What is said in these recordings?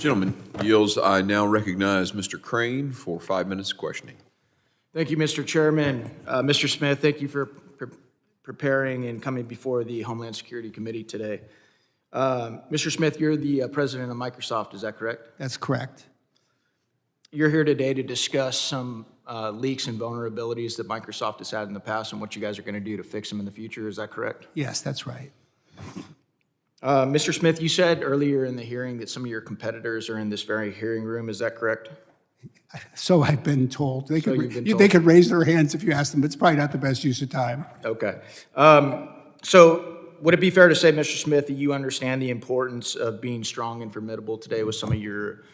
Gentlemen, yields, I now recognize Mr. Crane for 5 minutes of questioning. Thank you, Mr. Chairman. Mr. Smith, thank you for preparing and coming before the Homeland Security Committee today. Mr. Smith, you're the president of Microsoft, is that correct? That's correct. You're here today to discuss some leaks and vulnerabilities that Microsoft has had in the past and what you guys are going to do to fix them in the future, is that correct? Yes, that's right. Mr. Smith, you said earlier in the hearing that some of your competitors are in this very hearing room, is that correct? So I've been told. They So you've been told. they could raise their hands if you ask them, but it's probably not the best use of time. Okay. So would it be fair to say, Mr. Smith, that you understand the importance of being strong and formidable today with some of your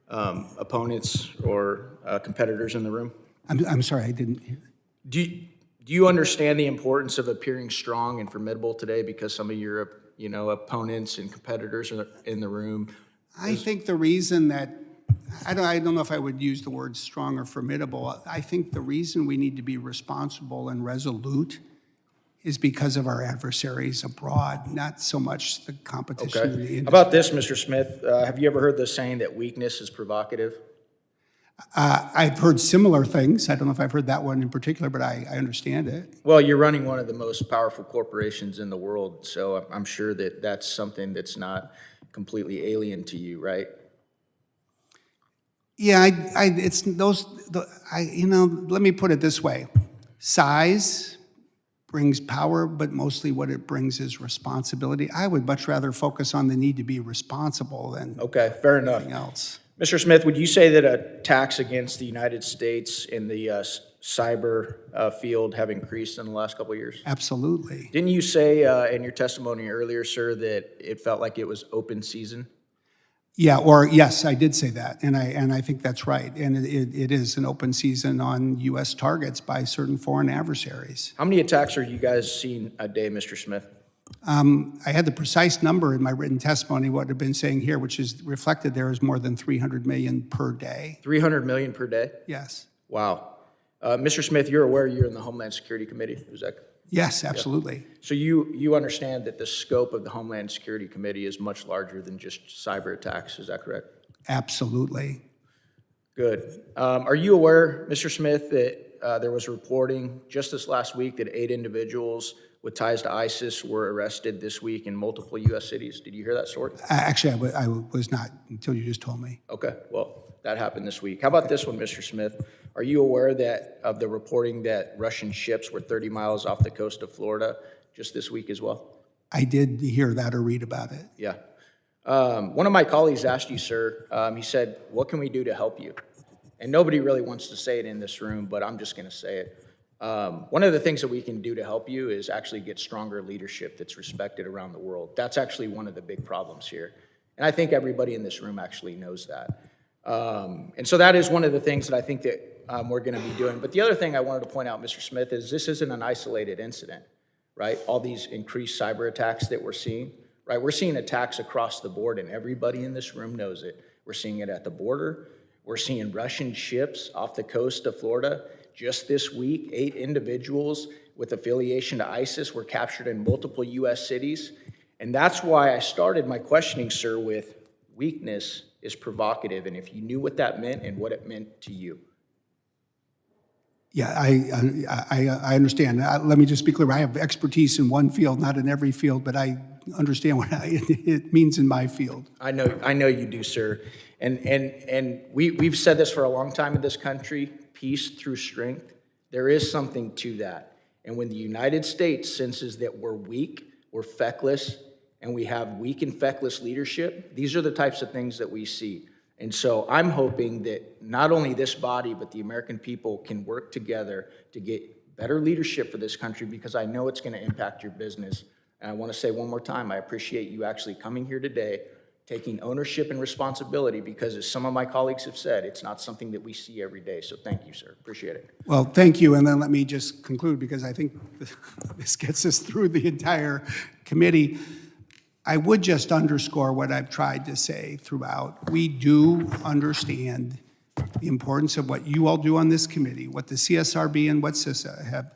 opponents or competitors in the room? I'm sorry, I didn't. Do you understand the importance of appearing strong and formidable today because some of your opponents and competitors are in the room? I think the reason that, I don't know if I would use the word strong or formidable. I think the reason we need to be responsible and resolute is because of our adversaries abroad, not so much the competition in the industry. How about this, Mr. Smith? Have you ever heard the saying that weakness is provocative? I've heard similar things. I don't know if I've heard that one in particular, but I understand it. Well, you're running one of the most powerful corporations in the world, so I'm sure that that's something that's not completely alien to you, right? Yeah, it's those, let me put it this way. Size brings power, but mostly what it brings is responsibility. I would much rather focus on the need to be responsible than Okay, fair enough. anything else. Mr. Smith, would you say that attacks against the United States in the cyber field have increased in the last couple of years? Absolutely. Didn't you say in your testimony earlier, sir, that it felt like it was open season? Yeah, or yes, I did say that, and I think that's right. And it is an open season on U.S. targets by certain foreign adversaries. How many attacks are you guys seeing a day, Mr. Smith? I had the precise number in my written testimony, what I've been saying here, which is reflected there is more than 300 million per day. 300 million per day? Yes. Wow. Mr. Smith, you're aware you're in the Homeland Security Committee, is that? Yes, absolutely. So you understand that the scope of the Homeland Security Committee is much larger than just cyber attacks, is that correct? Absolutely. Good. Are you aware, Mr. Smith, that there was reporting just this last week that 8 individuals with ties to ISIS were arrested this week in multiple U.S. cities? Did you hear that story? Actually, I was not until you just told me. Okay, well, that happened this week. How about this one, Mr. Smith? Are you aware of the reporting that Russian ships were 30 miles off the coast of Florida just this week as well? I did hear that or read about it. Yeah. One of my colleagues asked you, sir, he said, what can we do to help you? And nobody really wants to say it in this room, but I'm just going to say it. One of the things that we can do to help you is actually get stronger leadership that's respected around the world. That's actually one of the big problems here. And I think everybody in this room actually knows that. And so that is one of the things that I think that we're going to be doing. But the other thing I wanted to point out, Mr. Smith, is this isn't an isolated incident, right? All these increased cyber attacks that we're seeing, right? We're seeing attacks across the board, and everybody in this room knows it. We're seeing it at the border. We're seeing Russian ships off the coast of Florida. Just this week, 8 individuals with affiliation to ISIS were captured in multiple U.S. cities. And that's why I started my questioning, sir, with weakness is provocative, and if you knew what that meant and what it meant to you. Yeah, I understand. Let me just be clear. I have expertise in one field, not in every field, but I understand what it means in my field. I know you do, sir. And we've said this for a long time in this country, peace through strength. There is something to that. And when the United States senses that we're weak, we're feckless, and we have weak and feckless leadership, these are the types of things that we see. And so I'm hoping that not only this body, but the American people can work together to get better leadership for this country, because I know it's going to impact your business. And I want to say one more time, I appreciate you actually coming here today, taking ownership and responsibility, because as some of my colleagues have said, it's not something that we see every day. So thank you, sir. Appreciate it. Well, thank you. And then let me just conclude, because I think this gets us through the entire committee. I would just underscore what I've tried to say throughout. We do understand the importance of what you all do on this committee, what the CSRB and what CISA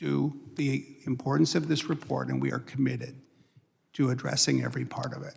do, the importance of this report, and we are committed to addressing every part of it.